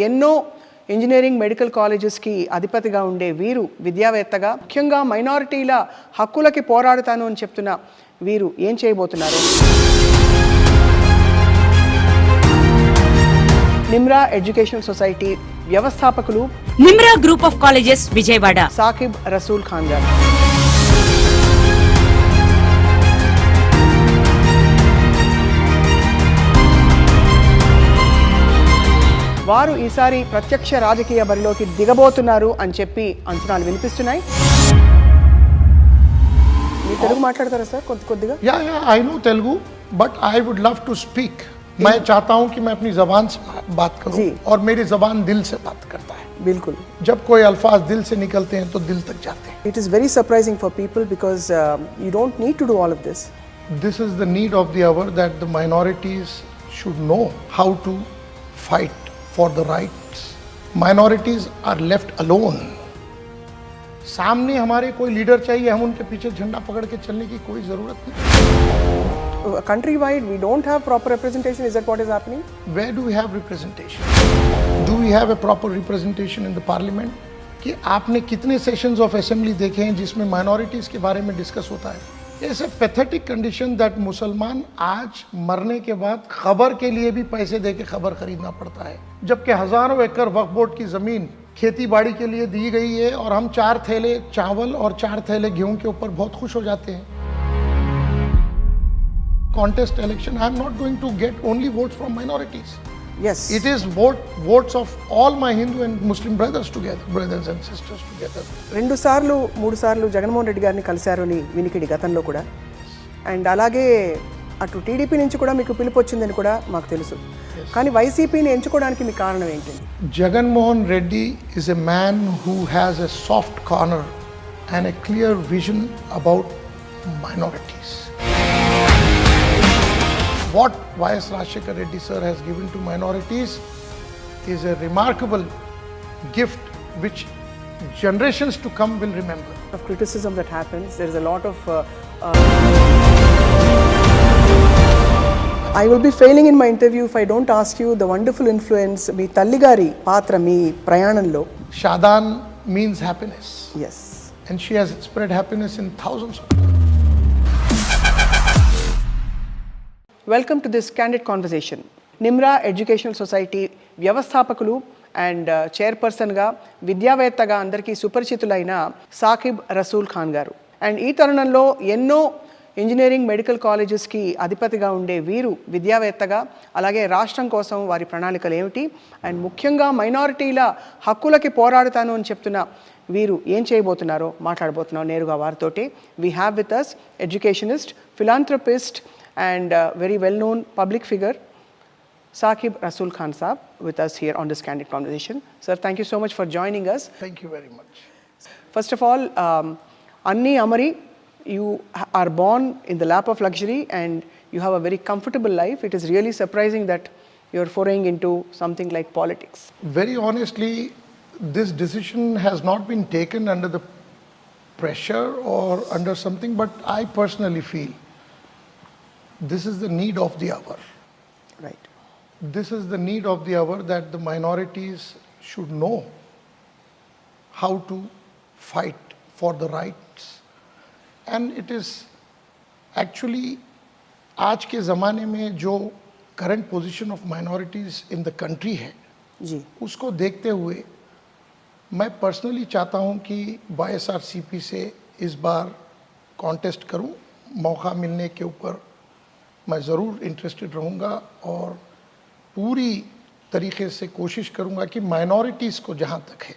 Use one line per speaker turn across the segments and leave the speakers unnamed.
ఎన్నో engineering medical కాలేజెస్కి అధిపతిగా ఉండే వీరు విద్యావేత్తగా ముఖ్యంగా మైనారిటీల హక్కులకి పోరాడుతాను అని చెప్తున్న వీరు ఏం చేయబోతున్నారు? నిమ్రా ఎడ్యుకేషనల్ సొసైటీ వ్యవస్థాపకులు,
Nimra group of colleges Vijayawada,
Saqib Rasool Khan గారు. వారు ఈసారి ప్రత్యక్ష రాజకీయ బరిలోకి దిగబోతున్నారు అని చెప్పి అంచనాలు వినిపిస్తున్నాయి. మీరు తెలుగు మాట్లాడతారా సార్? కొద్దిగా
या I know Telugu but I would love to speak. मैं चाहता हूं कि मैं अपनी जबान से बात करूं और मेरी जबान दिल से बात करता है.
बिल्कुल.
जब कोई अल्फाज दिल से निकलते हैं तो दिल तक जाते हैं.
It is very surprising for people because you don't need to do all of this.
This is the need of the hour that the minorities should know how to fight for the rights. Minorities are left alone. सामने हमारे कोई leader चाहिए, हम उनके पीछे झंडा पकड़ के चलने की कोई जरूरत नहीं.
Countrywide we don't have proper representation. Is that what is happening?
Where do we have representation? Do we have a proper representation in the parliament? कि आपने कितने सेशंस ऑफ असेंबली देखे हैं जिसमें माइनॉरिटीज के बारे में डिस्कस होता है? It's a pathetic condition that मुसलमान आज मरने के बाद खबर के लिए भी पैसे दे के खबर खरीदना पड़ता है, जबकि हजारों एकड़ वक्फ बोर्ड की जमीन खेती बाड़ी के लिए दी गई है और हम 4 थैले चावल और 4 थैले गेहूं के ऊपर बहुत खुश हो जाते हैं. Contest election, I am not going to get only votes from minorities.
Yes.
It is votes of all my Hindu and Muslim brothers together, brothers and sisters together.
2 సార్లు 3 సార్లు జగన్మోహన్ రెడ్డి గారిని కలిశారు అని వినికిడి గతంలో కూడా. అండ్ అలాగే అటు టీడీపీ నుంచి కూడా మీకు పిలుపు వచ్చిందని కూడా మాకు తెలుసు. కానీ వైసీపీని ఎంచుకోవడానికి మీ కారణం ఏంటి?
Jagannath Reddy is a man who has a soft corner and a clear vision about minorities. What Y.S. Rajshekar Reddy sir has given to minorities is a remarkable gift which generations to come will remember.
Of criticism that happens, there is a lot of I will be failing in my interview if I don't ask you the wonderful influence మీ తల్లిగారి పాత్ర మీ ప్రయాణంలో.
Shadan means happiness.
Yes.
And she has spread happiness in thousands of people.
Welcome to this candid conversation. Nimra educational society వ్యవస్థాపకులు and చైర్పర్సన్గా విద్యావేత్తగా అందరికీ సుపరిచితులైన సాకిబ్ రసూల్ ఖాన్ గారు. And ఈ తరుణంలో ఎన్నో ఇంజనీరింగ్ మెడికల్ కాలేజెస్కి అధిపతిగా ఉండే వీరు విద్యావేత్తగా అలాగే రాష్ట్రం కోసం వారి ప్రణాళికలు ఏమిటి అండ్ ముఖ్యంగా మైనారిటీల హక్కులకి పోరాడుతాను అని చెప్తున్న వీరు ఏం చేయబోతున్నారో మాట్లాడబోతున్నాం నేరుగా వారితోటి. We have with us educationist, philanthropist and very well-known public figure, Saqib Rasool Khan Saab, with us here on this candid conversation. Sir, thank you so much for joining us.
Thank you very much.
First of all, Anni Amari, you are born in the lap of luxury and you have a very comfortable life. It is really surprising that you're foraying into something like politics.
Very honestly, this decision has not been taken under the pressure or under something, but I personally feel this is the need of the hour.
Right.
This is the need of the hour that the minorities should know how to fight for the rights. And it is actually आज के ज़माने में जो current position of minorities in the country है
जी,
उसको देखते हुए मैं पर्सनली चाहता हूँ कि YSRCP से इस बार कॉन्टेस्ट करूँ. मौका मिलने के ऊपर मैं ज़रूर इंटरेस्टेड रहूँगा और पूरी तरीके से कोशिश करूँगा कि माइनॉरिटीज़ को जहाँ तक है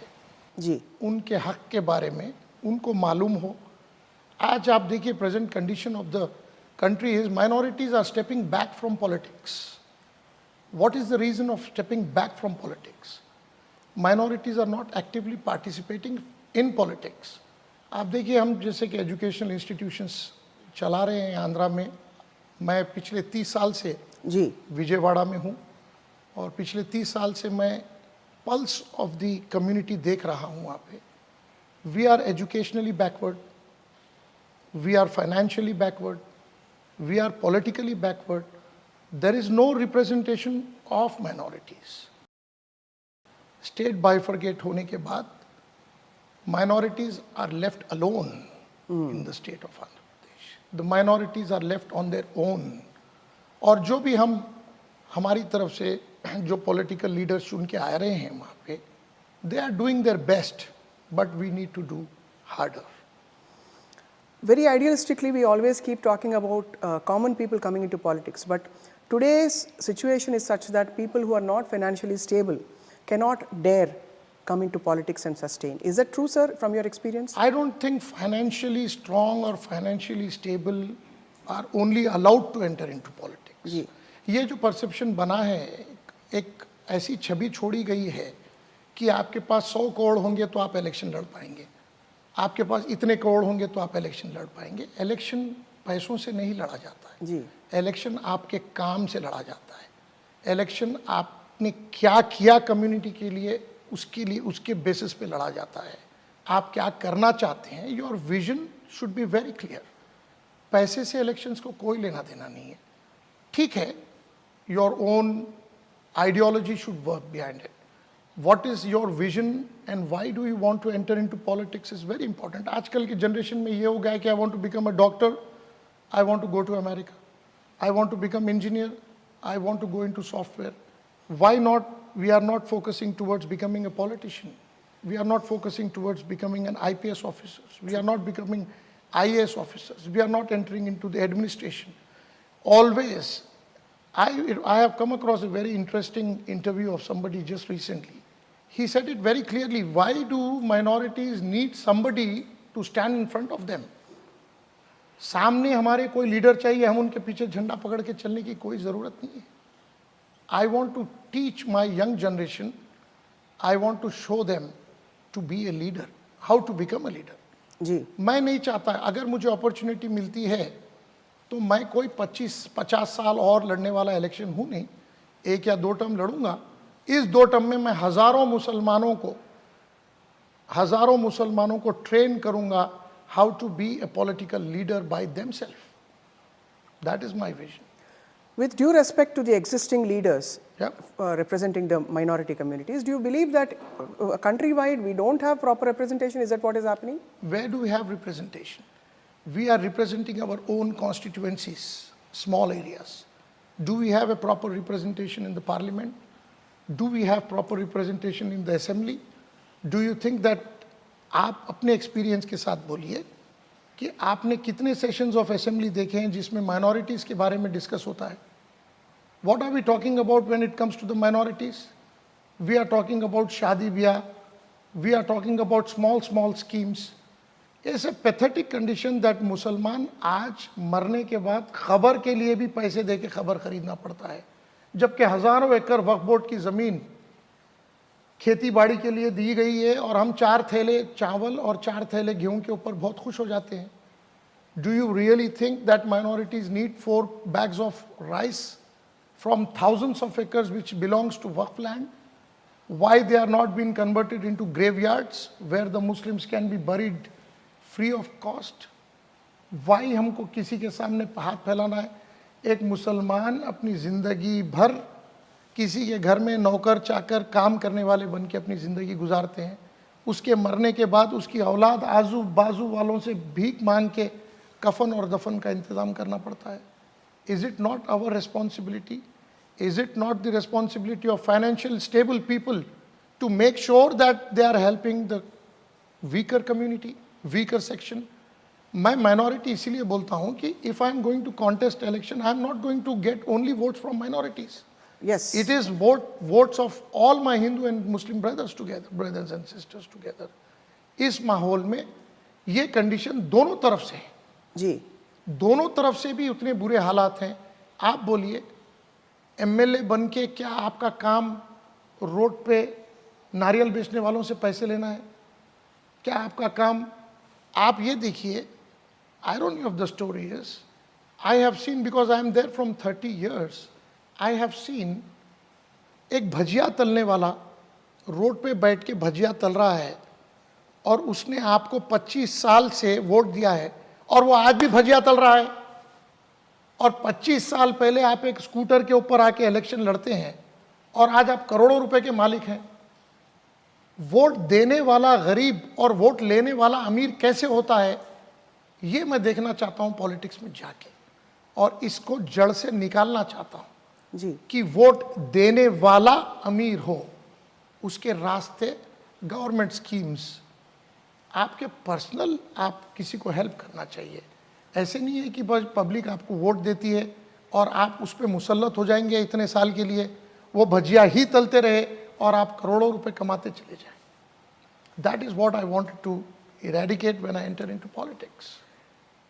जी,
उनके हक के बारे में उनको मालूम हो. आज आप देखिए present condition of the country is minorities are stepping back from politics. What is the reason of stepping back from politics? Minorities are not actively participating in politics. आप देखिए हम जैसे कि एजुकेशनल इंस्टीट्यूशंस चला रहे हैं आंध्रा में. मैं पिछले 30 साल से
जी
विजयवाड़ा में हूँ और पिछले 30 साल से मैं पल्स ऑफ द कम्युनिटी देख रहा हूँ वहाँ पे. We are educationally backward, we are financially backward, we are politically backward. There is no representation of minorities. State bifurcate होने के बाद minorities are left alone in the state of Andhra Pradesh. The minorities are left on their own. और जो भी हम हमारी तरफ से जो पॉलिटिकल लीडर्स चुन के आ रहे हैं वहाँ पे, they are doing their best, but we need to do harder.
Very idealistically, we always keep talking about common people coming into politics, but today's situation is such that people who are not financially stable cannot dare come into politics and sustain. Is that true, sir, from your experience?
I don't think financially strong or financially stable are only allowed to enter into politics.
जी।
ये जो perception बना है, एक ऐसी छवि छोड़ी गई है कि आपके पास 100 करोड़ होंगे तो आप इलेक्शन लड़ पाएंगे, आपके पास इतने करोड़ होंगे तो आप इलेक्शन लड़ पाएंगे। इलेक्शन पैसों से नहीं लड़ा जाता है
जी।
इलेक्शन आपके काम से लड़ा जाता है। इलेक्शन आपने क्या किया कम्युनिटी के लिए, उसके बेसिस पे लड़ा जाता है। आप क्या करना चाहते हैं, your vision should be very clear. पैसे से इलेक्शंस को कोई लेना देना नहीं है। ठीक है, your own ideology should work behind it. What is your vision and why do you want to enter into politics is very important. आजकल की जनरेशन में ये हो गया है कि I want to become a doctor, I want to go to America, I want to become engineer, I want to go into software. Why not? We are not focusing towards becoming a politician. We are not focusing towards becoming an IPS officer. We are not becoming IAS officers. We are not entering into the administration. Always, I have come across a very interesting interview of somebody just recently. He said it very clearly. Why do minorities need somebody to stand in front of them? सामने हमारे कोई leader चाहिए, हम उनके पीछे झंडा पकड़ के चलने की कोई ज़रूरत नहीं है। I want to teach my young generation, I want to show them to be a leader, how to become a leader.
जी।
मैं नहीं चाहता, अगर मुझे अपॉर्चुनिटी मिलती है तो मैं कोई 25-50 साल और लड़ने वाला इलेक्शन हूँ नहीं। 1 या 2 टर्म लड़ूंगा। इस 2 टर्म में मैं हज़ारों मुसलमानों को ट्रेन करूंगा how to be a political leader by themselves. That is my vision.
With due respect to the existing leaders
Yeah.
Representing the minority communities, do you believe that countrywide we don't have proper representation? Is that what is happening?
Where do we have representation? We are representing our own constituencies, small areas. Do we have a proper representation in the parliament? Do we have proper representation in the assembly? Do you think that आप अपने experience के साथ बोलिए कि आपने कितने sessions of assembly देखे हैं जिसमें माइनॉरिटीज़ के बारे में डिस्कस होता है? What are we talking about when it comes to the minorities? We are talking about शादी ब्याह, we are talking about small schemes. It's a pathetic condition that मुसलमान आज मरने के बाद खबर के लिए भी पैसे दे के खबर खरीदना पड़ता है, जबकि हज़ारों एकड़ वक्फ बोर्ड की ज़मीन खेती बाड़ी के लिए दी गई है और हम 4 थैले चावल और 4 थैले गेहूं के ऊपर बहुत खुश हो जाते हैं। Do you really think that minorities need 4 bags of rice from thousands of acres which belongs to Waqf land? Why they are not being converted into graveyards where the Muslims can be buried free of cost? Why हमको किसी के सामने हाथ फैलाना है? एक मुसलमान अपनी ज़िंदगी भर किसी के घर में नौकर चाकर काम करने वाले बन के अपनी ज़िंदगी गुजारते हैं। उसके मरने के बाद उसकी औलाद आजू बाजू वालों से भीख मांग के कफन और दफन का इंतज़ाम करना पड़ता है। Is it not our responsibility? Is it not the responsibility of financial stable people to make sure that they are helping the weaker community, weaker section? मैं minority इसीलिए बोलता हूँ कि if I am going to contest election, I am not going to get only votes from minorities.
Yes.
It is votes of all my Hindu and Muslim brothers together, brothers and sisters together. इस माहौल में ये condition दोनों तरफ से है।
जी।
दोनों तरफ से भी उतने बुरे हालात हैं। आप बोलिए, एमएलए बन के क्या आपका काम रोड पे नारियल बेचने वालों से पैसे लेना है? क्या आपका काम? आप ये देखिए, irony of the story is, I have seen, because I am there from 30 years, I have seen एक भजिया तलने वाला रोड पे बैठ के भजिया तल रहा है और उसने आपको 25 साल से वोट दिया है और वो आज भी भजिया तल रहा है। और 25 साल पहले आप एक स्कूटर के ऊपर आके इलेक्शन लड़ते हैं और आज आप करोड़ों रुपए के मालिक हैं। वोट देने वाला गरीब और वोट लेने वाला अमीर कैसे होता है, ये मैं देखना चाहता हूं पॉलिटिक्स में जाके, और इसको जड़ से निकालना चाहता हूं
जी
कि वोट देने वाला अमीर हो, उसके रास्ते गवर्नमेंट स्कीम्स, आपके पर्सनल, आप किसी को हेल्प करना चाहिए। ऐसे नहीं है कि बस पब्लिक आपको वोट देती है और आप उस पर मुसल्लत हो जाएंगे इतने साल के लिए, वो भजिया ही तलते रहे और आप करोड़ों रुपए कमाते चले जाएं। That is what I wanted to eradicate when I enter into politics.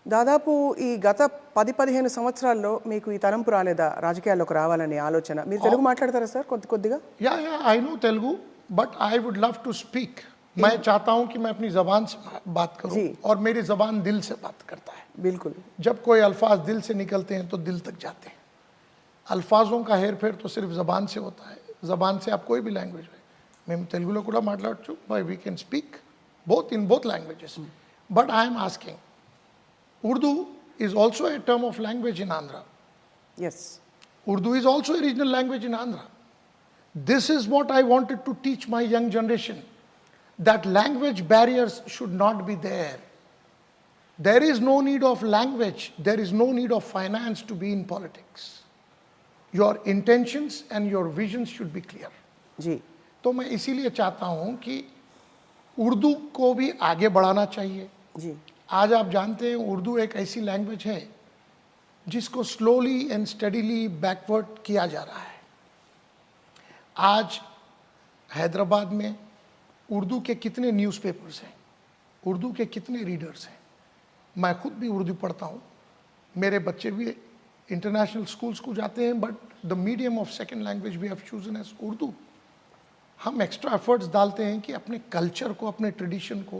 దాదాపు ఈ గత 10-15 సంవత్సరాల్లో మీకు ఈ తలంపు రాలేదా రాజకీయాల్లోకి రావాలనే ఆలోచన? మీరు తెలుగు మాట్లాడతారా సార్ కొద్దిగా?
या I know Telugu, but I would love to speak. मैं चाहता हूं कि मैं अपनी जबान से बात करूं,
जी।
और मेरी जबान दिल से बात करता है।
बिल्कुल।
जब कोई अल्फाज दिल से निकलते हैं तो दिल तक जाते हैं। अल्फाजों का हेर फेर तो सिर्फ जबान से होता है। जबान से आप कोई भी लैंग्वेज में, मैं तेलुगुलो కూడా మాట్లాడొచ్చు, by we can speak both in both languages, but I am asking, Urdu is also a term of language in Andhra.
Yes.
Urdu is also a regional language in Andhra. This is what I wanted to teach my young generation, that language barriers should not be there. There is no need of language, there is no need of finance to be in politics. Your intentions and your visions should be clear.
जी
तो मैं इसीलिए चाहता हूं कि उर्दू को भी आगे बढ़ाना चाहिए।
जी
आज आप जानते हैं उर्दू एक ऐसी लैंग्वेज है जिसको स्लोली एंड स्टडीली बैकवर्ड किया जा रहा है। आज हैदराबाद में उर्दू के कितने न्यूज़पेपर्स हैं, उर्दू के कितने रीडर्स हैं। मैं खुद भी उर्दू पढ़ता हूँ, मेरे बच्चे भी इंटरनेशनल स्कूल्स को जाते हैं, but the medium of second language we have chosen as Urdu. हम एक्स्ट्रा एफर्ट्स डालते हैं कि अपने कल्चर को, अपने ट्रेडिशन को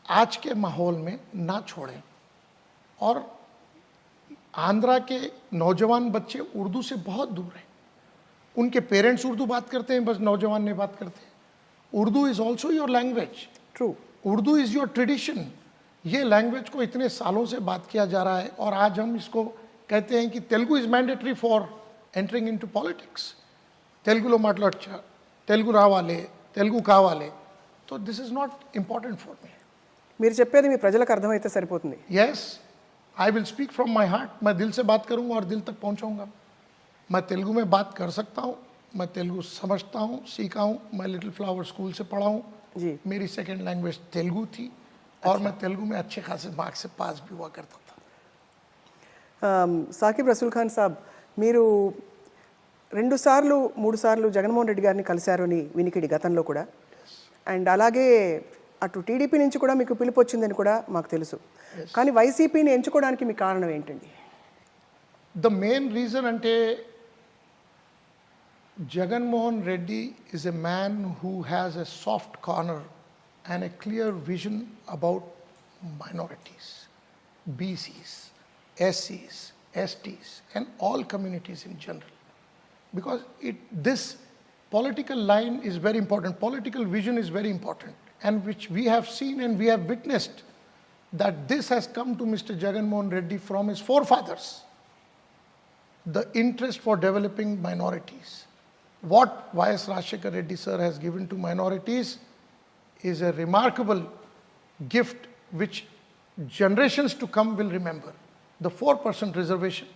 आज के माहौल में ना छोड़ें। और आंध्रा के नौजवान बच्चे उर्दू से बहुत दूर हैं। उनके पेरेंट्स उर्दू बात करते हैं, बस नौजवान नहीं बात करते हैं। Urdu is also your language.
True.
Urdu is your tradition. ये लैंग्वेज को इतने सालों से बात किया जा रहा है, और आज हम इसको कहते हैं कि Telugu is mandatory for entering into politics. तेलुगुलो మాట్లాడొచ్చా, తెలుగు రావాలి, తెలుగు కావాలి, तो this is not important for me.
మీరు చెప్పేది మీ ప్రజలకు అర్థమైతే సరిపోతుంది।
Yes, I will speak from my heart. मैं दिल से बात करूंगा और दिल तक पहुंचाऊंगा। मैं तेलुगु में बात कर सकता हूं, मैं तेलुगु समझता हूं, सीखा हूं। मैं लिटिल फ्लावर स्कूल से पढ़ा हूं,
जी।
मेरी सेकंड लैंग्वेज तेलुगु थी, और मैं तेलुगु में अच्छे खासे मार्क्स से पास भी हुआ करता था।
సాకిబ్ రసూల్ ఖాన్ సాబ్, మీరు 2 సార్లు 3 సార్లు జగన్మోహన్ రెడ్డి గారిని కలిశారు అని వినికిడి గతంలో కూడా, అండ్ అలాగే అటు టీడీపీ నుంచి కూడా మీకు పిలుపు వచ్చిందని కూడా మాకు తెలుసు, కానీ వైసీపీని ఎంచుకోవడానికి మీ కారణం ఏంటండి?
ద మెయిన్ రీజన్ అంటే Jaganmohan Reddy is a man who has a soft corner and a clear vision about minorities, BCs, ఎస్సీస్, STs and all communities in general, because this political line is very important, political vision is very important, and which we have seen and we have witnessed that this has come to Mr. Jagannath Reddy from his forefathers, the interest for developing minorities. What Y.S. Rajshekar Reddy sir has given to minorities is a remarkable gift which generations to come will remember. The 4% reservation.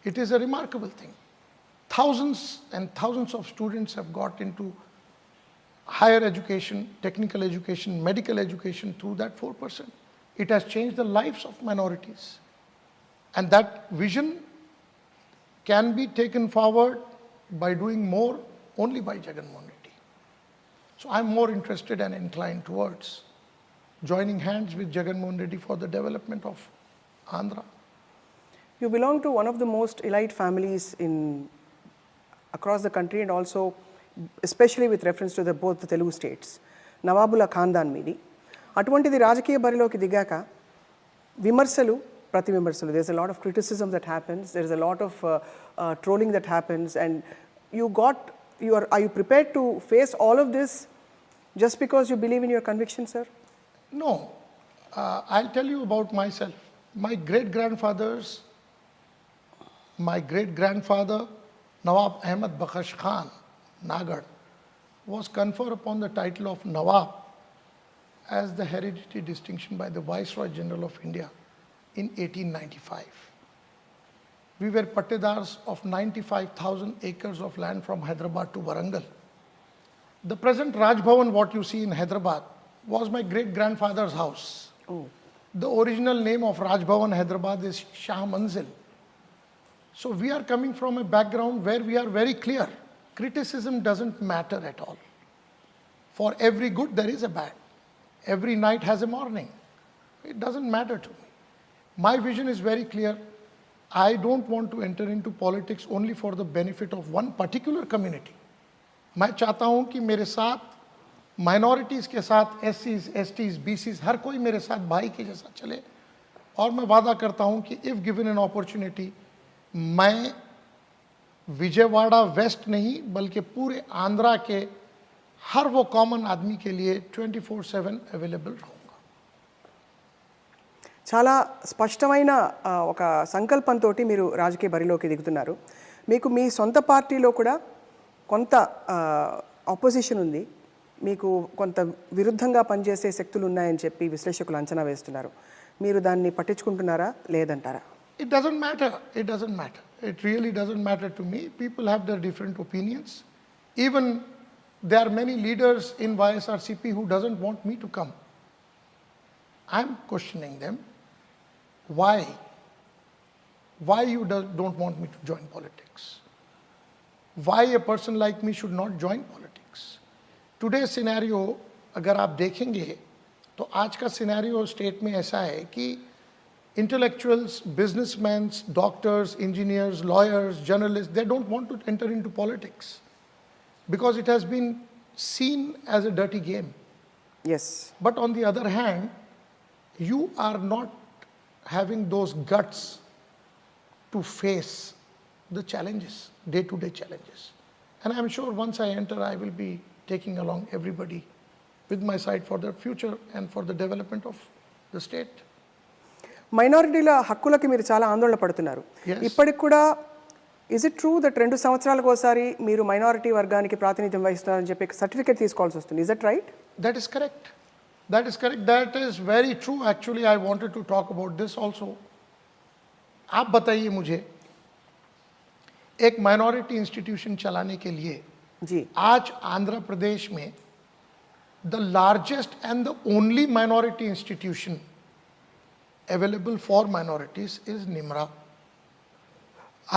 It is a remarkable thing. Thousands and thousands of students have got into higher education, technical education, medical education through that 4%. It has changed the lives of minorities. And that vision can be taken forward by doing more only by Jagannath Reddy. So I'm more interested and inclined towards joining hands with Jagannath Reddy for the development of Andhra.
You belong to one of the most elite families in across the country, and also especially with reference to both the Telugu states. నవాబుల ఖాందాన్ మీది. అటువంటిది రాజకీయ బరిలోకి దిగాక విమర్శలు, ప్రతి విమర్శలు, there is a lot of criticism that happens, there is a lot of trolling that happens, and are you prepared to face all of this just because you believe in your conviction, sir?
No. I'll tell you about myself. My great-grandfather Nawab Ahmed Bakhash Khan, Nagad, was conferred upon the title of Nawab as the hereditary distinction by the Viceroy General of India in 1895. We were pattedars of 95,000 acres of land from Hyderabad to Warangal. The present Raj Bhavan, what you see in Hyderabad, was my great-grandfather's house.
Oh.
The original name of Raj Bhavan Hyderabad is Shah Manzil. So we are coming from a background where we are very clear. Criticism doesn't matter at all. For every good there is a bad. Every night has a morning. It doesn't matter to me. My vision is very clear. I don't want to enter into politics only for the benefit of one particular community. मैं चाहता हूं कि मेरे साथ minorities के साथ एससीज, STs, बीसीज हर कोई मेरे साथ भाई के जैसा चले, और मैं वादा करता हूं कि इफ़ गिवन एन अपॉर्चुनिटी मैं विजयवाड़ा वेस्ट नहीं बल्कि पूरे आंध्रा के हर वो कॉमन आदमी के लिए 24/7 अवेलेबल रहूँगा.
చాలా స్పష్టమైన ఒక సంకల్పంతో మీరు రాజకీయ బరిలోకి దిగుతున్నారు. మీకు మీ సొంత పార్టీలో కూడా కొంత ఆపోజిషన్ ఉంది, మీకు కొంత విరుద్ధంగా పనిచేసే శక్తులు ఉన్నాయని చెప్పి విశ్లేషకులు అంచనా వేస్తున్నారు. మీరు దాన్ని పట్టించుకుంటున్నారా లేదంటారా?
It doesn't matter. It doesn't matter. It really doesn't matter to me. People have their different opinions. Even there are many leaders in YSRCP who doesn't want me to come. I'm questioning them. Why? Why you don't want me to join politics? Why a person like me should not join politics? Today's scenario, अगर आप देखेंगे तो आज का scenario state में ऐसा है कि intellectuals, businessmen, doctors, engineers, lawyers, journalists, they don't want to enter into politics because it has been seen as a dirty game.
Yes.
But on the other hand, you are not having those guts to face the challenges, day-to-day challenges. And I'm sure once I enter, I will be taking along everybody with my side for their future and for the development of the state.
మైనారిటీల హక్కులకి మీరు చాలా ఆందోళన పడుతున్నారు. ఇప్పటికి కూడా is it true that 2 సంవత్సరాలకు ఒకసారి మీరు మైనారిటీ వర్గానికి ప్రాతినిధ్యం వహిస్తున్నారని చెప్పి సర్టిఫికేట్ తీసుకోవాల్సి వస్తుంది? Is it right?
That is correct. That is correct. That is very true. Actually, I wanted to talk about this also. आप बताइए मुझे, एक माइनॉरिटी इंस्टीट्यूशन चलाने के लिए
जी
आज आंध्र प्रदेश में the largest and the only minority institution available for minorities is NIMRA.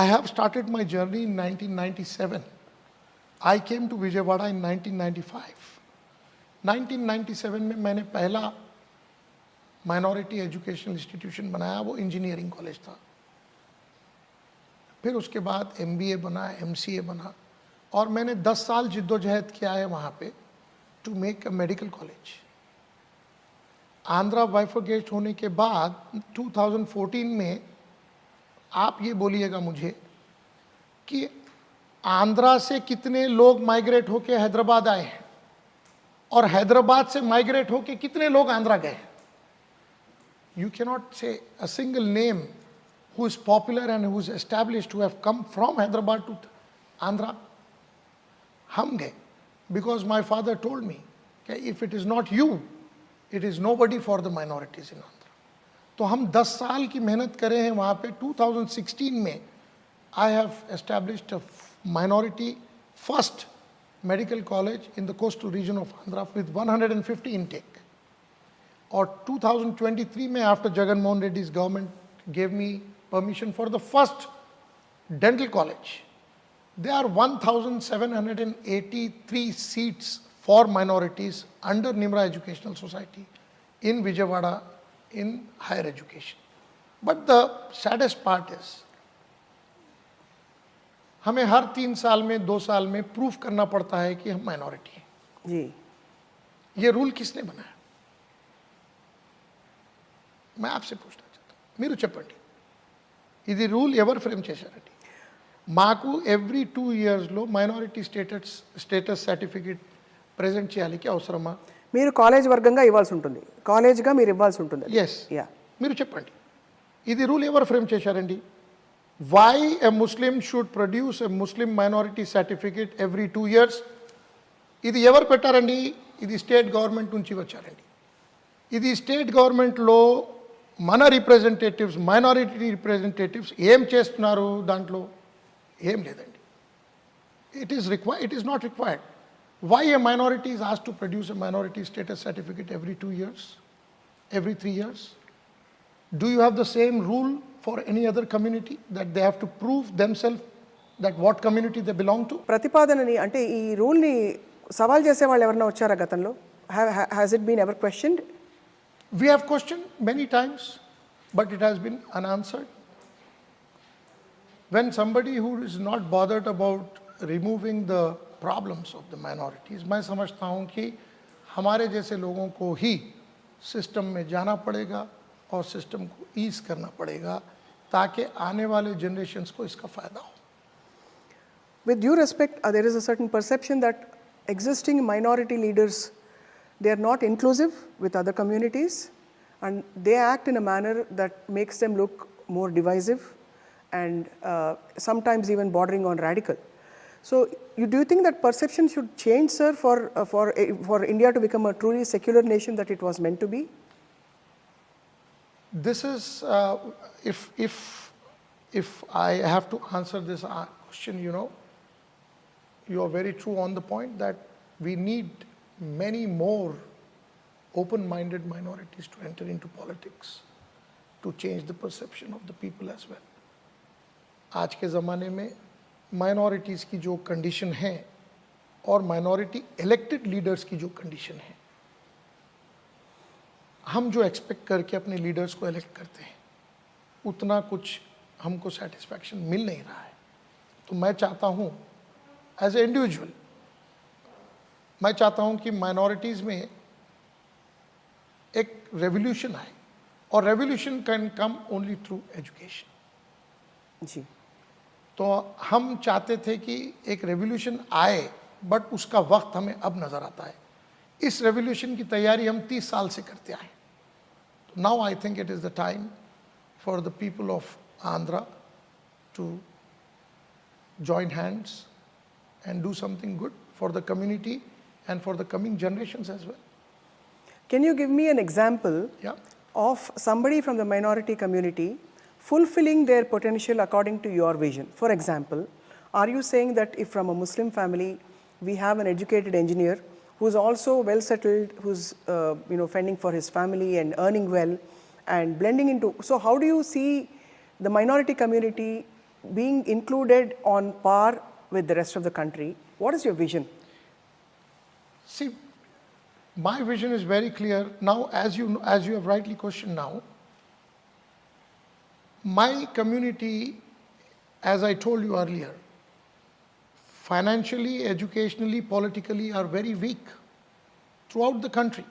I have started my journey in 1997. I came to Vijayawada in 1995. 1997 में मैंने पहला माइनॉरिटी एजुकेशनल इंस्टीट्यूशन बनाया, वो इंजीनियरिंग कॉलेज था. फिर उसके बाद MBA बना, MCA बना, और मैंने 10 साल जिद्दोजहद किया है वहाँ पे to make a medical college. Andhra bifurcate होने के बाद 2014 में आप ये बोलिएगा मुझे कि आंध्रा से कितने लोग माइग्रेट होके हैदराबाद आए हैं और हैदराबाद से माइग्रेट होके कितने लोग आंध्रा गए. You can not say a single name who is popular and who is established who have come from Hyderabad to Andhra. हम गए because my father told me कि if it is not you it is nobody for the minorities in Andhra. तो हम 10 साल की मेहनत करे हैं वहाँ पे. 2016 में I have established a minority first medical college in the coastal region of Andhra with 150 intake. और 2023 में after Jagan Mohan Reddy's government gave me permission for the first dental college. They are 1783 seats for minorities under Nimra Educational Society in Vijayawada in higher education. But the saddest part is, हमें हर 3 साल में 2 साल में proof करना पड़ता है कि हम माइनॉरिटी हैं.
जी
ये रूल किसने बनाया? मैं आपसे पूछना चाहता हूँ. మీరు చెప్పండి, ఇది రూల్ ఎవరు ఫ్రేమ్ చేశారండి? మాకు ఎవ్రీ 2 ఇయర్స్లో మైనారిటీ స్టేటస్ సర్టిఫికేట్ ప్రెజెంట్ చేయాలి అవసరమా?
మీరు కాలేజ్ వర్గంగా ఇవ్వాల్సి ఉంటుంది, కాలేజ్గా మీరు ఇవ్వాల్సి ఉంటుంది.
ఎస్. మీరు చెప్పండి, ఇది రూల్ ఎవరు ఫ్రేమ్ చేశారండి? why a Muslim should produce a Muslim minority certificate every 2 years. ఇది ఎవరు పెట్టారండి? ఇది స్టేట్ గవర్నమెంట్ నుంచి వచ్చారండి. ఇది స్టేట్ గవర్నమెంట్లో మన రిప్రజెంటేటివ్స్, మైనారిటీ రిప్రజెంటేటివ్స్ ఏం చేస్తున్నారు? దాంట్లో ఏం లేదండి. It is not required. Why a minority is asked to produce a minority status certificate every 2 years, every 3 years? Do you have the same rule for any other community that they have to prove themselves that what community they belong to?
ప్రతిపాదనని అంటే ఈ రూల్ని సవాల్ చేసే వాళ్ళు ఎవరైనా వచ్చారా గతంలో? Has it been ever questioned?
We have questioned many times, but it has been unanswered. When somebody who is not bothered about removing the problems of the minorities, मैं समझता हूँ कि हमारे जैसे लोगों को ही सिस्टम में जाना पड़ेगा और सिस्टम को ईज करना पड़ेगा ताकि आने वाले जनरेशन्स को इसका फ़ायदा हो.
With due respect, there is a certain perception that existing minority leaders, they are not inclusive with other communities and they act in a manner that makes them look more divisive and sometimes even bordering on radical. So, do you think that perception should change, sir, for India to become a truly secular nation that it was meant to be?
This is if I have to answer this question, you are very true on the point that we need many more open-minded minorities to enter into politics to change the perception of the people as well. आज के ज़माने में minorities की जो condition है और minority elected leaders की जो कंडीशन है, हम जो एक्सपेक्ट करके अपने लीडर्स को इलेक्ट करते हैं उतना कुछ हमको सेटिस्फैक्शन मिल नहीं रहा है. तो मैं चाहता हूँ एज ए इंडिविजुअल, मैं चाहता हूँ कि माइनॉरिटीज़ में एक रेवोल्यूशन आए और revolution can come only through education.
जी.
तो हम चाहते थे कि एक रेवोल्यूशन आए, बट उसका वक्त हमें अब नज़र आता है. इस रेवोल्यूशन की तैयारी हम 30 साल से करते आए. तो now I think it is the time for the people of Andhra to join hands and do something good for the community and for the coming generations as well.
Can you give me an example of somebody from the minority community fulfilling their potential according to your vision? For example, are you saying that if from a Muslim family we have an educated engineer who's also well settled, who's fending for his family and earning well and blending into, so how do you see the minority community being included on par with the rest of the country? What is your vision?
See, my vision is very clear. Now, as you have rightly questioned now, my community, as I told you earlier, financially, educationally, politically are very weak throughout the country.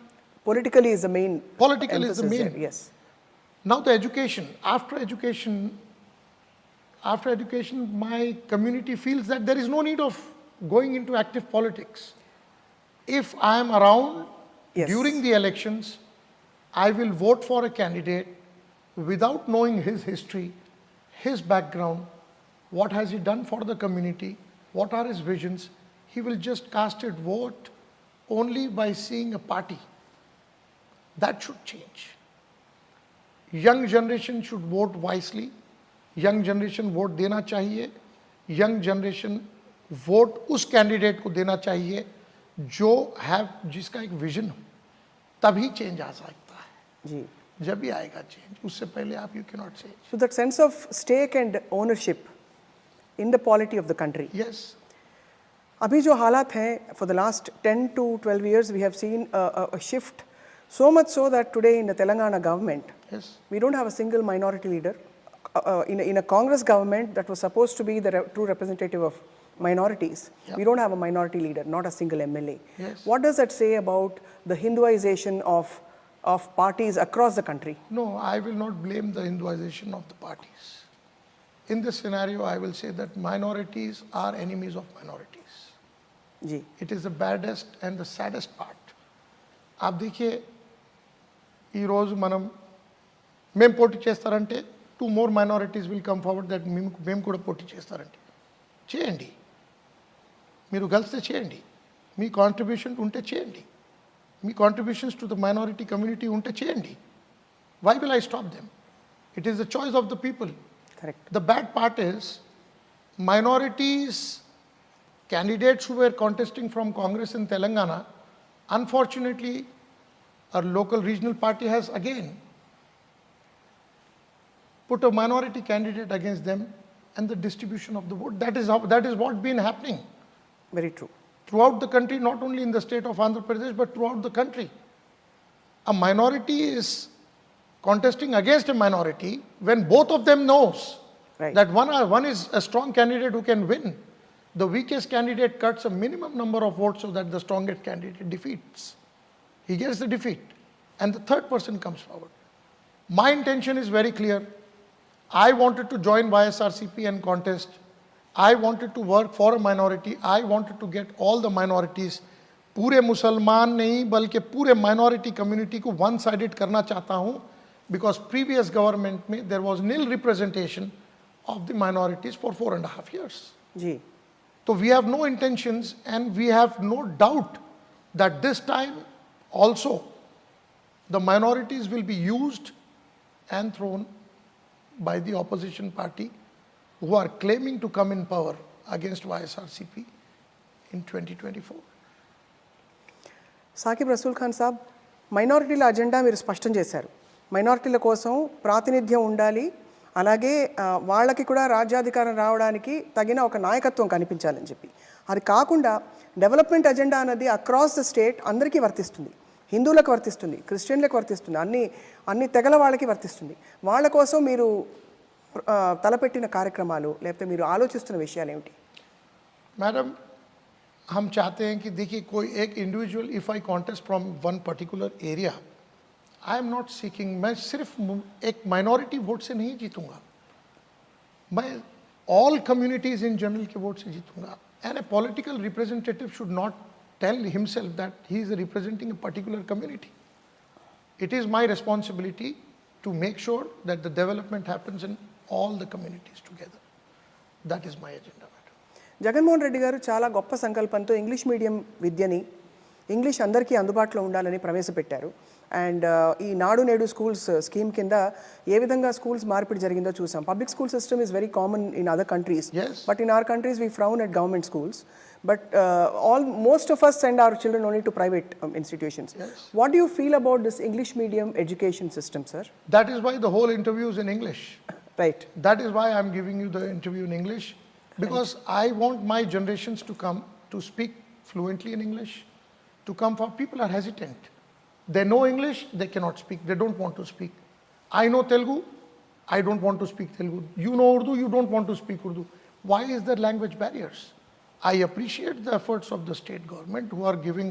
Politically is the main.
Politically is the main.
There, yes.
Now the education, after education, my community feels that there is no need of going into active politics. If I am around during the elections, I will vote for a candidate without knowing his history, his background, what has he done for the community, what are his visions. He will just cast his vote only by seeing a party. That should change. Young generation should vote wisely. Young generation vote देना चाहिए. Young generation vote उस candidate को देना चाहिए जो जिसका एक vision हो. तभी चेंज आ सकता है.
जी.
जब भी आएगा चेंज, उससे पहले आप you cannot change.
So that sense of stake and ownership in the polity of the country.
Yes.
अभी जो हालात हैं, for the last 10 to 12 years we have seen a shift, so much so that today in the Telangana government, we don't have a single minority leader. In a Congress government that was supposed to be the true representative of minorities, we don't have a minority leader, not a single MLA. What does that say about the Hinduization of parties across the country?
No, I will not blame the Hinduization of the parties. In this scenario, I will say that minorities are enemies of minorities.
Ji.
It is the baddest and the saddest part. आप देखिए, ఈ రోజు మనం మేము పోటీ చేస్తారంటే 2 more minorities will come forward that మేము కూడా పోటీ చేస్తారండి. చేయండి, మీరు కలిస్తే చేయండి, మీ కాంట్రిబ్యూషన్ ఉంటే చేయండి, మీ contributions to the minority community ఉంటే చేయండి. Why will I stop them? It is the choice of the people.
Correct.
The bad part is minorities candidates who were contesting from Congress in Telangana, unfortunately our local regional party has again put a minority candidate against them, and the distribution of the vote, that is what been happening
Very true.
throughout the country, not only in the state of Andhra Pradesh but throughout the country. A minority is contesting against a minority when both of them knows
Right.
that one is a strong candidate who can win. The weakest candidate cuts a minimum number of votes so that the strongest candidate defeats. He gets the defeat and the third person comes forward. My intention is very clear. I wanted to join YSRCP and contest. I wanted to work for a minority. I wanted to get all the minorities. पूरे मुसलमान नहीं बल्कि पूरे minority community को one sided करना चाहता हूँ, because previous government में there was nil representation of the minorities for 4.5 years.
Ji.
So we have no intentions and we have no doubt that this time also the minorities will be used and thrown by the opposition party who are claiming to come in power against YSRCP in 2024.
Saqib Rasool Khan సాబ్, మైనారిటీల agenda మీరు స్పష్టం చేశారు. మైనారిటీల కోసం ప్రాతినిధ్యం ఉండాలి, అలాగే వాళ్ళకి కూడా రాజ్యాధికారం రావడానికి తగిన ఒక నాయకత్వం కనిపించాలని చెప్పి. అది కాకుండా డెవలప్మెంట్ అజెండా అనేది అక్రాస్ ద స్టేట్ అందరికీ వర్తిస్తుంది. హిందువులకు వర్తిస్తుంది, క్రిస్టియన్లకు వర్తిస్తుంది, అన్ని తెగల వాళ్ళకి వర్తిస్తుంది. వాళ్ళ కోసం మీరు తలపెట్టిన కార్యక్రమాలు లేకపోతే మీరు ఆలోచిస్తున్న విషయాలు ఏమిటి?
मैडम, हम चाहते हैं कि देखिए कोई एक individual if I contest from one particular area, I am not seeking, मैं सिर्फ एक माइनॉरिटी वोट से नहीं जीतूंगा, मैं ऑल कम्युनिटीज इन जनरल के वोट से जीतूंगा. And a political representative should not tell himself that he is representing a particular community. It is my responsibility to make sure that the development happens in all the communities together. That is my agenda, madam.
Jaganmohan Reddy గారు చాలా గొప్ప సంకల్పంతో English medium విద్యని, English అందరికీ అందుబాటులో ఉండాలని ప్రవేశపెట్టారు. And ఈ నాడు నేడు స్కూల్స్ స్కీమ్ కింద ఏ విధంగా స్కూల్స్ మార్పిడి జరిగిందో చూసాం. Public school system is very common in other countries, but in our countries we frown at government schools. But most of us send our children only to private institutions.
Yes.
What do you feel about this English medium education system, sir?
That is why the whole interview is in English.
Right.
That is why I am giving you the interview in English, because I want my generations to come to speak fluently in English. To come for people are hesitant. They know English, they cannot speak. They don't want to speak. I know Telugu, I don't want to speak Telugu. You know Urdu, you don't want to speak Urdu. Why is there language barriers? I appreciate the efforts of the state government who are giving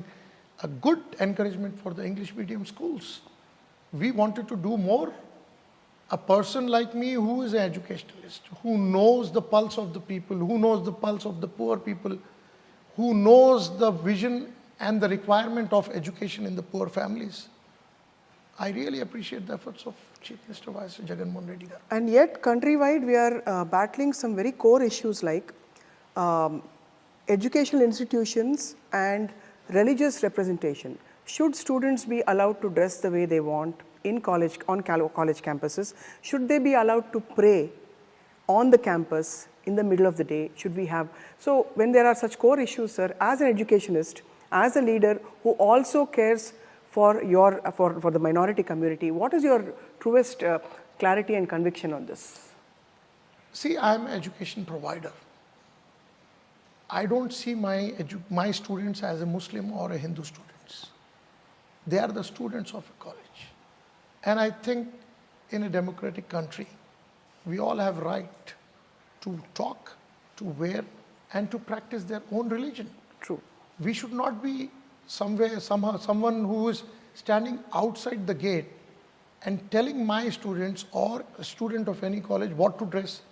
a good encouragement for the English medium schools. We wanted to do more. A person like me who is an educationalist, who knows the pulse of the people, who knows the pulse of the poor people, who knows the vision and the requirement of education in the poor families. I really appreciate the efforts of Chief Minister Y.S. Jagannath Reddy garu.
And yet countrywide we are battling some very core issues like educational institutions and religious representation. Should students be allowed to dress the way they want in college, on college campuses? Should they be allowed to pray on the campus in the middle of the day? Should we have... So when there are such core issues, sir, as an educationist, as a leader who also cares for the minority community, what is your truest clarity and conviction on this?
See, I am an education provider. I don't see my students as a Muslim or a Hindu students. They are the students of a college. And I think in a democratic country, we all have right to talk, to wear, and to practice their own religion.
True.
We should not be someone who is standing outside the gate and telling my students or a student of any college what to dress,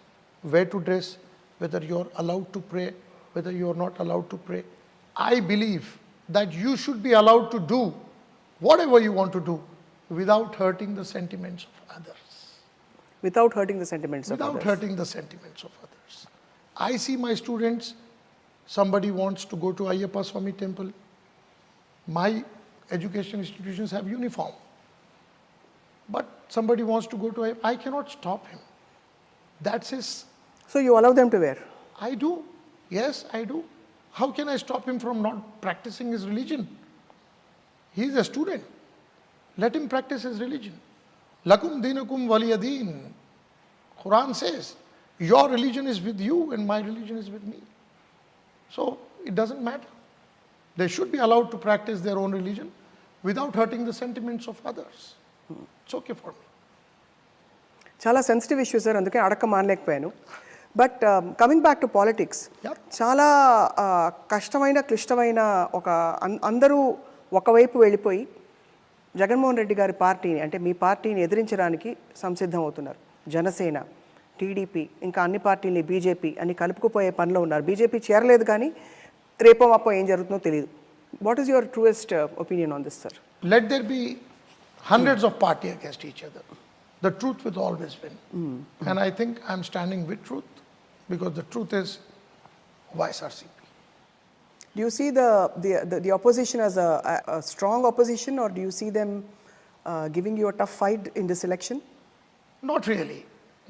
where to dress, whether you're allowed to pray, whether you are not allowed to pray. I believe that you should be allowed to do whatever you want to do without hurting the sentiments of others.
Without hurting the sentiments of
without
others.
hurting the sentiments of others. I see my students, somebody wants to go to Ayyappa Swami temple. My education institutions have uniform. But somebody wants to go to Ayyappa, I cannot stop him. That's his.
So you allow them to wear?
I do. Yes, I do. How can I stop him from not practicing his religion? He is a student. Let him practice his religion. Lakum dinakum waliyadeen. Quran says, your religion is with you and my religion is with me. So it doesn't matter. They should be allowed to practice their own religion without hurting the sentiments of others. It's okay for me.
చాలా sensitive issue sir, అందుకే అడక్క మానలేకపోయాను. But coming back to politics,
Yeah.
చాలా కష్టమైన క్లిష్టమైన ఒక అందరూ ఒకవైపు వెళ్ళిపోయి జగన్మోహన్ రెడ్డి గారి పార్టీని అంటే మీ పార్టీని ఎదిరించడానికి సంసిద్ధం అవుతున్నారు. జనసేన, టీడీపీ, ఇంకా అన్ని పార్టీలని బీజేపీ అని కలుపుకుపోయే పనిలో ఉన్నారు. బీజేపీ చేరలేదు కానీ రేపో మాపో ఏం జరుగుతుందో తెలియదు. What is your truest opinion on this sir?
Let there be hundreds of parties against each other. The truth will always win. And I think I'm standing with truth because the truth is YSRCP.
Do you see the opposition as a strong opposition, or do you see them giving you a tough fight in this election?
Not really.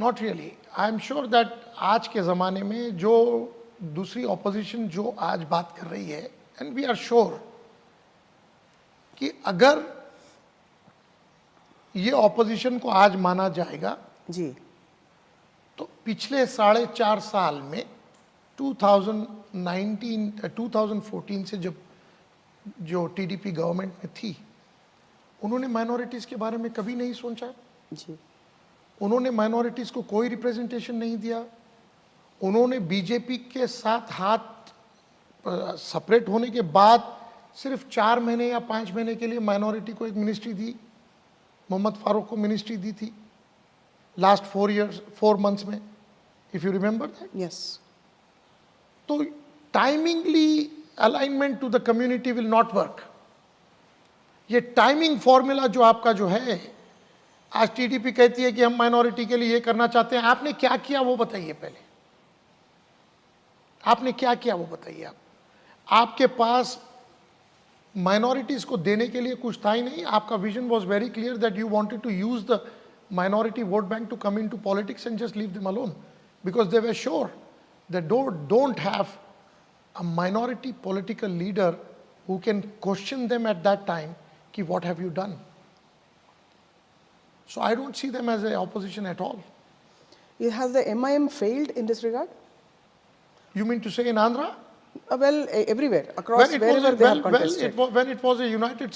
Not really. I'm sure that आज के ज़माने में जो दूसरी opposition जो आज बात कर रही है, and we are sure कि अगर ये opposition को आज माना जाएगा
जी,
तो पिछले 4.5 साल में 2014 से जब जो टीडीपी गवर्नमेंट में थी, उन्होंने माइनॉरिटीज़ के बारे में कभी नहीं सोचा.
जी,
उन्होंने माइनॉरिटीज़ को कोई रिप्रेजेंटेशन नहीं दिया. उन्होंने बीजेपी के साथ हाथ सेपरेट होने के बाद सिर्फ 4 महीने या 5 महीने के लिए माइनॉरिटी को एक मिनिस्ट्री दी. मोहम्मद फारूक को मिनिस्ट्री दी थी लास्ट 4 months में, if you remember that.
yes.
तो timingly alignment to the community will not work. ये टाइमिंग फॉर्मूला जो आपका जो है, आज टीडीपी कहती है कि हम माइनॉरिटी के लिए ये करना चाहते हैं. आपने क्या किया वो बताइए पहले. आपने क्या किया वो बताइए. आपके पास माइनॉरिटीज को देने के लिए कुछ था ही नहीं. आपका vision was very clear that you wanted to use the minority vote bank to come into politics and just leave them alone, because they were sure they don't have a minority political leader who can question them at that time ki what have you done. So I don't see them as an opposition at all.
Has the MIM failed in this regard?
You mean to say in Andhra?
Well, everywhere across wherever they have contested.
When it was a united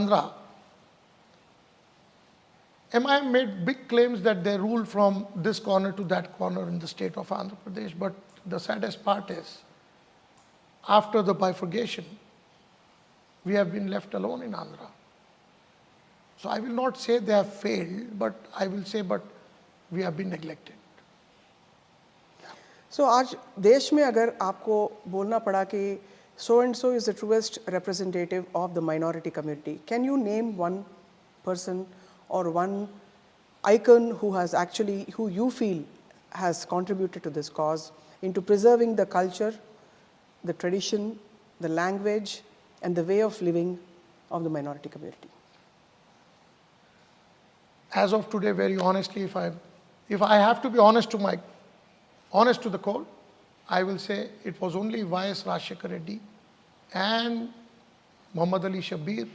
Andhra, MIM made big claims that they rule from this corner to that corner in the state of Andhra Pradesh. But the saddest part is, after the bifurcation, we have been left alone in Andhra. So I will not say they have failed, but I will say, but we have been neglected.
So आज देश में अगर आपको बोलना पड़ा कि so and so is the truest representative of the minority community, can you name one person or one icon who you feel has contributed to this cause, into preserving the culture, the tradition, the language, and the way of living of the minority community?
As of today, very honestly, if I have to be honest to the core, I will say it was only YS Rajshekar Reddy and Muhammad Ali Shabir,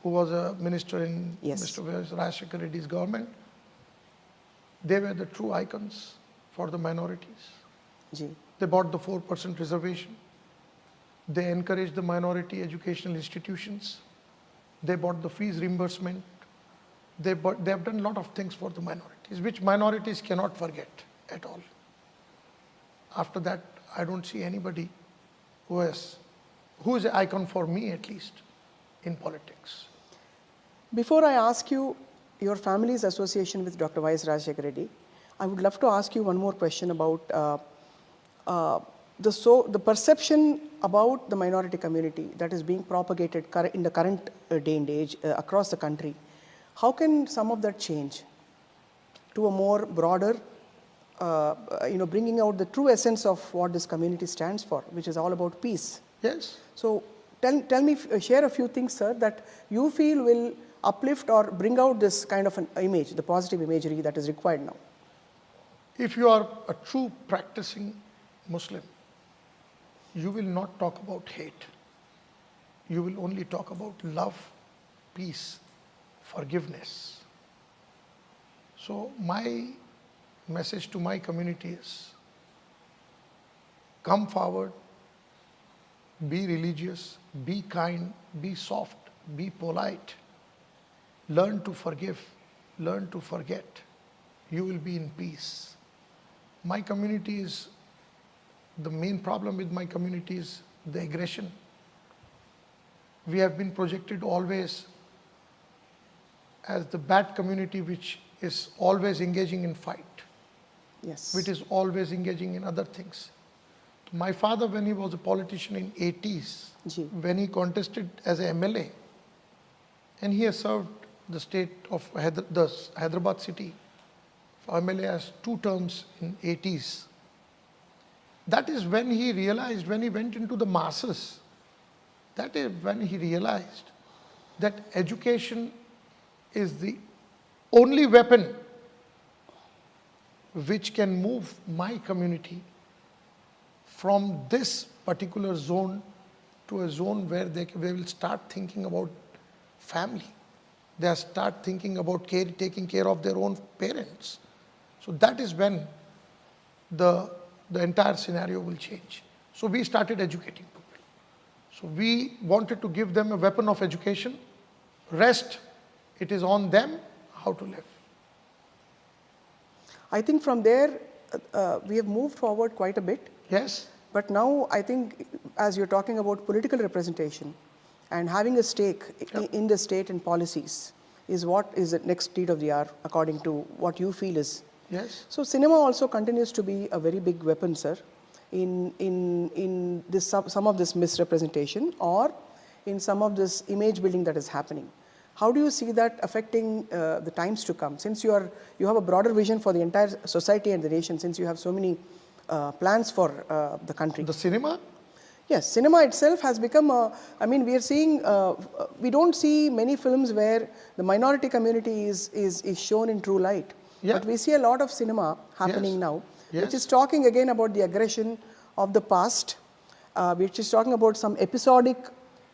who was a minister in
Yes.
Mr. Rajshekar Reddy's government. They were the true icons for the minorities.
Ji,
They bought the 4% reservation. They encouraged the minority educational institutions. They bought the fees reimbursement. They have done a lot of things for the minorities, which minorities cannot forget at all. After that, I don't see anybody who is an icon for me, at least, in politics.
before I ask you your family's association with Dr. YS Rajshekar Reddy, I would love to ask you one more question about the perception about the minority community that is being propagated in the current day and age across the country. How can some of that change? to a more broader, bringing out the true essence of what this community stands for, which is all about peace.
Yes.
So tell me, share a few things, sir, that you feel will uplift or bring out this kind of an image, the positive imagery that is required now.
If you are a true practicing Muslim, you will not talk about hate. You will only talk about love, peace, forgiveness. So my message to my community is, come forward, be religious, be kind, be soft, be polite, learn to forgive, learn to forget. You will be in peace. My community is, the main problem with my community is the aggression. We have been projected always as the bad community which is always engaging in fight,
Yes.
which is always engaging in other things. My father, when he was a politician in 80s,
Ji.
when he contested as a MLA, and he has served the state of the Hyderabad city for MLA as 2 terms in 80s. That is when he realized, when he went into the masses, that is when he realized that education is the only weapon which can move my community from this particular zone to a zone where they will start thinking about family. They start thinking about taking care of their own parents. So that is when the entire scenario will change. So we started educating people. So we wanted to give them a weapon of education. Rest, it is on them how to live.
I think from there, we have moved forward quite a bit.
Yes?
But now I think, as you're talking about political representation and having a stake in the state and policies is what is the next need of the hour, according to what you feel is.
Yes.
So cinema also continues to be a very big weapon, sir, in this some of this misrepresentation or in some of this image building that is happening. How do you see that affecting the times to come? Since you have a broader vision for the entire society and the nation, since you have so many plans for the country.
The cinema?
Yes, cinema itself has become we are seeing, we don't see many films where the minority community is shown in true light.
Yeah.
But we see a lot of cinema happening
Yes.
now,
Yes.
which is talking again about the aggression of the past, which is talking about some episodic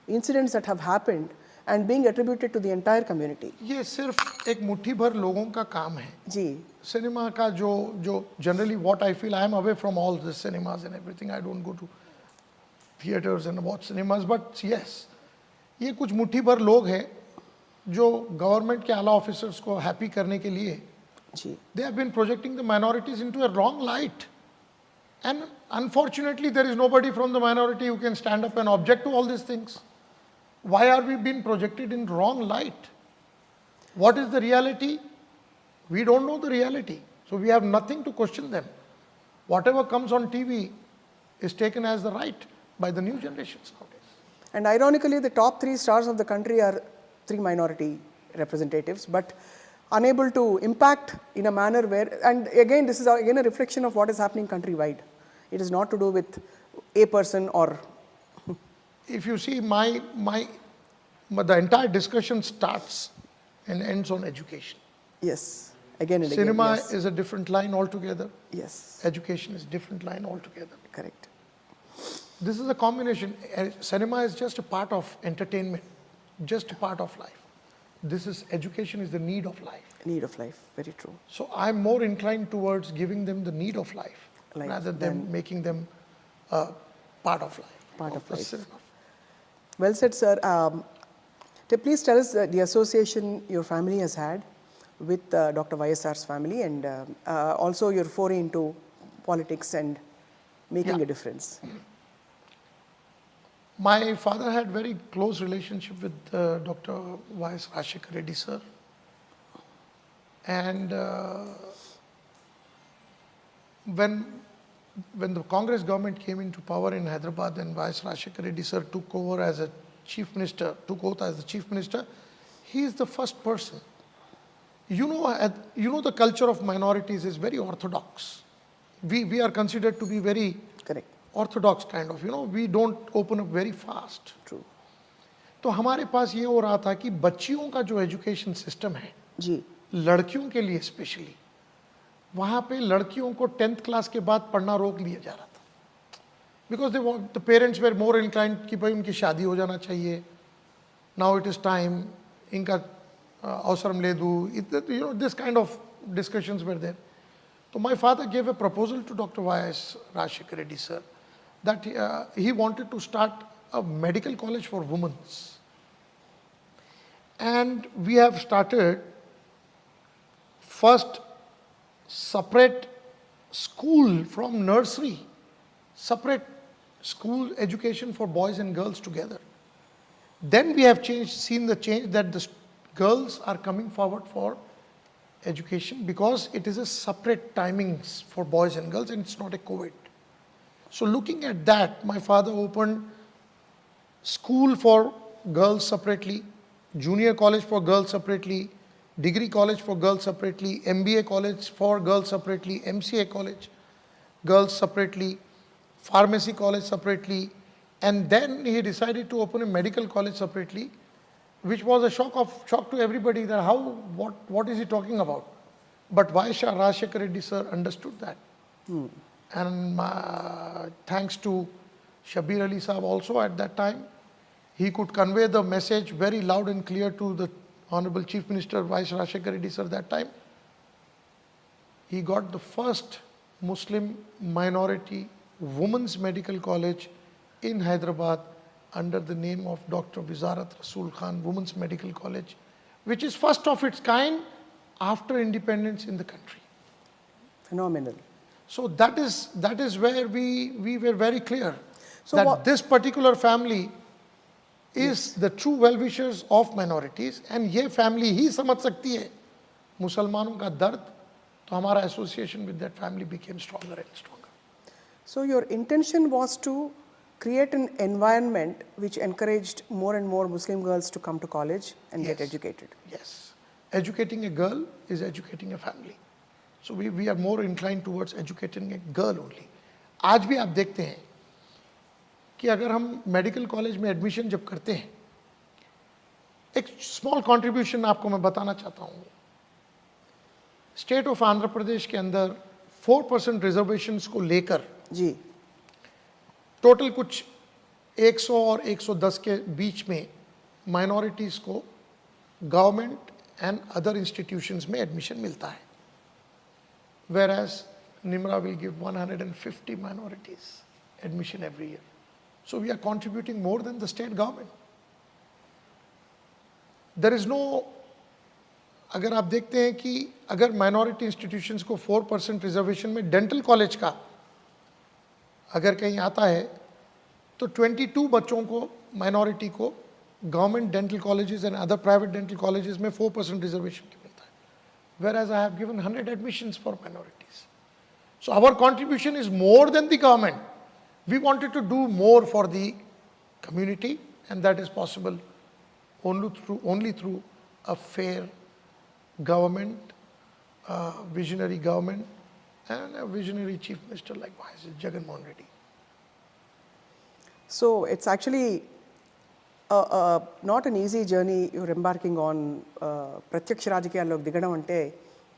incidents that have happened and being attributed to the entire community.
ये सिर्फ एक मुट्ठी भर लोगों का काम है.
जी.
Cinema का जो generally what I feel, I am away from all the cinemas and everything. I don't go to theaters and watch cinemas, but yes, ये कुछ मुट्ठी भर लोग हैं जो गवर्नमेंट के आला ऑफिसर्स को हैप्पी करने के लिए
जी.
they have been projecting the minorities into a wrong light. And unfortunately, there is nobody from the minority who can stand up and object to all these things. Why are we being projected in wrong light? What is the reality? We don't know the reality. So we have nothing to question them. Whatever comes on TV is taken as the right by the new generations nowadays.
And ironically, the top 3 stars of the country are 3 minority representatives, but unable to impact in a manner where, and again, this is again a reflection of what is happening countrywide. It is not to do with a person or.
If you see the entire discussion starts and ends on education.
Yes, again and again.
Cinema
Yes.
is a different line altogether.
Yes,
Education is different line altogether.
correct.
This is a combination. Cinema is just a part of entertainment, just a part of life. Education is the need of life.
Need of life, very true.
So I'm more inclined towards giving them the need of life
Life
rather than making them part of life.
Part of
the
life.
cinema.
Well said, sir. Please tell us the association your family has had with Dr. YSR's family and also your foray into politics and making
Yeah.
a difference.
My father had very close relationship with Dr. Y.S. Rajshekar Reddy sir. And when the Congress government came into power in Hyderabad and Y.S. Rajshekar Reddy sir took over as a chief minister, took oath as the chief minister, he is the first person you know the culture of minorities is very orthodox. We are considered to be very
Correct.
orthodox kind of, we don't open up very fast.
True.
तो हमारे पास ये हो रहा था कि बच्चियों का जो एजुकेशन सिस्टम है
जी.
लड़कियों के लिए स्पेशली, वहाँ पे लड़कियों को 10th क्लास के बाद पढ़ना रोक लिया जा रहा था, because the parents were more inclined कि भाई उनकी शादी हो जाना चाहिए, नाउ इट इज़ टाइम, इनका अवसरम ले दूँ, this kind of discussions were there. So my father gave a proposal to Dr. Y.S. Rajshekar Reddy sir that he wanted to start a medical college for women. And we have started first separate school from nursery, separate school education for boys and girls together. Then we have seen the change that the girls are coming forward for education because it is a separate timings for boys and girls and it's not a COVID. So looking at that, my father opened school for girls separately, junior college for girls separately, degree college for girls separately, MBA college for girls separately, MCA college, girls separately, pharmacy college separately, and then he decided to open a medical college separately, which was a shock to everybody that what is he talking about? But Y.S. Rajshekar Reddy sir understood that. And thanks to Shabir Ali Saab also at that time, he could convey the message very loud and clear to the Honorable Chief Minister Y.S. Rajshekar Reddy sir that time. He got the first Muslim minority women's medical college in Hyderabad under the name of Dr. iDream Women's Medical College, which is first of its kind after independence in the country.
Phenomenal.
So that is where we were very clear
So
that this particular family is the true well-wishers of minorities, and ये family ही समझ सकती है मुसलमानों का दर्द, तो हमारा association with that family became stronger and stronger.
So your intention was to create an environment which encouraged more and more Muslim girls to come to college and get educated.
Yes. Educating a girl is educating a family. So we are more inclined towards educating a girl only. आज भी आप देखते हैं कि अगर हम medical college में admission जब करते हैं, एक स्मॉल कंट्रीब्यूशन आपको मैं बताना चाहता हूँ. स्टेट ऑफ आंध्र प्रदेश के अंदर 4% रिजर्वेशंस को लेकर
जी
टोटल कुछ 100 और 110 के बीच में माइनॉरिटीज़ को गवर्नमेंट एंड अदर इंस्टीट्यूशंस में एडमिशन मिलता है. Whereas Nimra will give 150 minorities admission every year. So we are contributing more than the state government. There is no, अगर आप देखते हैं कि अगर minority institutions को 4% reservation में dental college का अगर कहीं आता है तो 22 बच्चों को minority को government dental colleges and other private dental colleges में 4% reservation की मिलता है. Whereas I have given 100 admissions for minorities. So our contribution is more than the government. We wanted to do more for the community, and that is possible only through a fair government, visionary government, and a visionary chief minister like Jagan Mohan Reddy.
So it's actually not an easy journey you're embarking on. ప్రత్యక్ష రాజకీయాల్లోకి దిగడం అంటే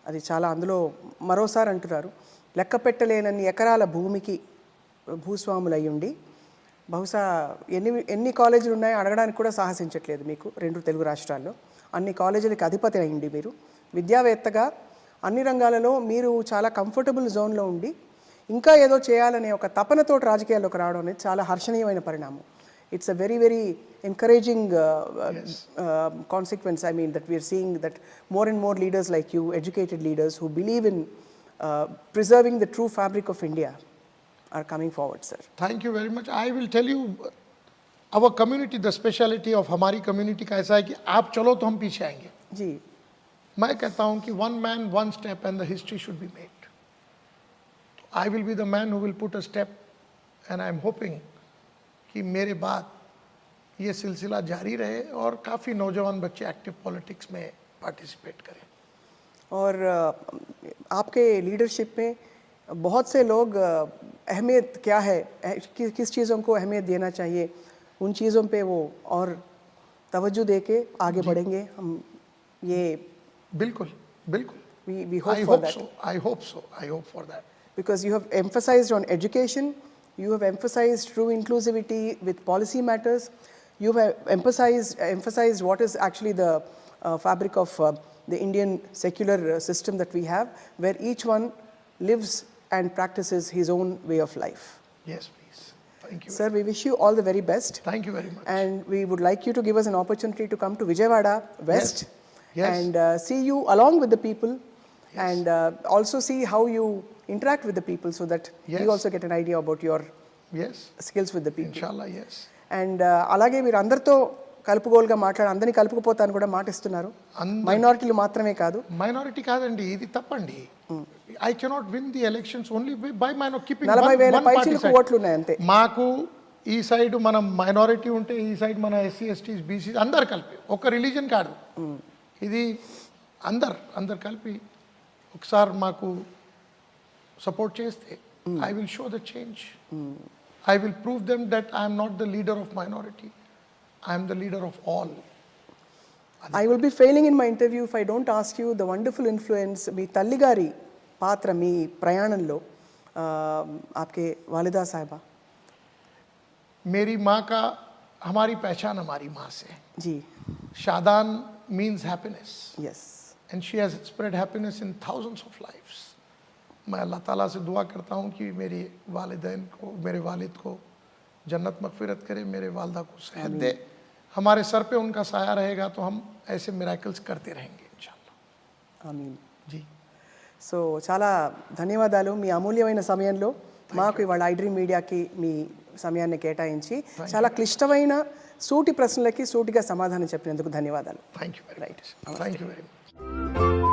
అది చాలా, అందులో మరోసారి అంటున్నారు లెక్క పెట్టలేనన్ని ఎకరాల భూమికి భూస్వాములు అయ్యుండి బహుశా ఎన్ని కాలేజీలు ఉన్నాయో అడగడానికి కూడా సాహసించట్లేదు మీకు 2 తెలుగు రాష్ట్రాల్లో. అన్ని కాలేజీలకి అధిపతి అయ్యింది మీరు. విద్యావేత్తగా అన్ని రంగాలలో మీరు చాలా కంఫర్టబుల్ జోన్లో ఉండి ఇంకా ఏదో చేయాలనే ఒక తపనతోటి రాజకీయాల్లోకి రావడం అనేది చాలా హర్షణీయమైన పరిణామం. It's a very, very encouraging consequence. I mean, that we are seeing that more and more leaders like you, educated leaders who believe in preserving the true fabric of India, are coming forward, sir.
Thank you very much. I will tell you, our community, the speciality of हमारी community का ऐसा है कि आप चलो तो हम पीछे आएंगे.
जी.
मैं कहता हूँ कि one man, one step, and the history should be made. I will be the man who will put a step, and I am hoping कि मेरे बाद ये सिलसिला जारी रहे और काफ़ी नौजवान बच्चे एक्टिव पॉलिटिक्स में पार्टिसिपेट करें.
और आपके लीडरशिप में बहुत से लोग अहमियत क्या है, किस चीज़ों को अहमियत देना चाहिए, उन चीज़ों पे वो और तवज्जो दे के आगे बढ़ेंगे हम। ये
बिल्कुल बिल्कुल
we hope for that.
I hope for that.
Because you have emphasized on education, you have emphasized true inclusivity with policy matters, you have emphasized what is actually the fabric of the Indian secular system that we have, where each one lives and practices his own way of life.
Yes, please. Thank you.
Sir, we wish you all the very best.
Thank you very much.
And we would like you to give us an opportunity to come to Vijayawada West.
Yes.
And see you along with the people. Yes. And also see how you interact with the people, so that
Yes.
we also get an idea about your
Yes.
skills with the people.
Inshallah, yes.
And అలాగే మీరు అందరితో కలుపుగోలుగా మాట్లాడి అందరినీ కలుపుకుపోతాను కూడా మాటిస్తున్నారు. మైనారిటీలు మాత్రమే కాదు.
Minority కాదండి, ఇది తప్పండి. I cannot win the elections only by keeping
40,000 పైచిలకు ఓట్లు ఉన్నాయి అంతే.
మాకు ఈ సైడ్ మనం మైనారిటీ ఉంటే ఈ సైడ్ మన ఎస్సీ ఎస్టీస్ బీసీ అందరు కలిపి, ఒక రిలీజన్ కాదు, ఇది అందరు కలిపి ఒకసారి మాకు సపోర్ట్ చేస్తే I will show the change. I will prove them that I'm not the leader of minority, I'm the leader of all.
I will be failing in my interview if I don't ask you the wonderful influence మీ తల్లిగారి పాత్ర మీ ప్రయాణంలో. आपके वालिदा साहिबा.
मेरी माँ का हमारी पहचान हमारी माँ से.
जी.
Shadan means happiness.
Yes.
And she has spread happiness in thousands of lives. मैं अल्लाह ताला से दुआ करता हूँ कि मेरे वालिदैन को, मेरे वालिद को जन्नत मगफिरत करे, मेरे वालदा को सेहत दे. हमारे सर पे उनका साया रहेगा तो हम ऐसे मिराकल्स करते रहेंगे इंशाल्लाह.
ఆమీన్.
जी.
సో చాలా ధన్యవాదాలు మీ అమూల్యమైన సమయంలో మాకు ఇవాళ iDream మీడియాకి మీ సమయాన్ని కేటాయించి చాలా క్లిష్టమైన సూటి ప్రశ్నలకి సూటిగా సమాధానం చెప్పినందుకు ధన్యవాదాలు.
Thank you very much.
Right.
Thank you very much.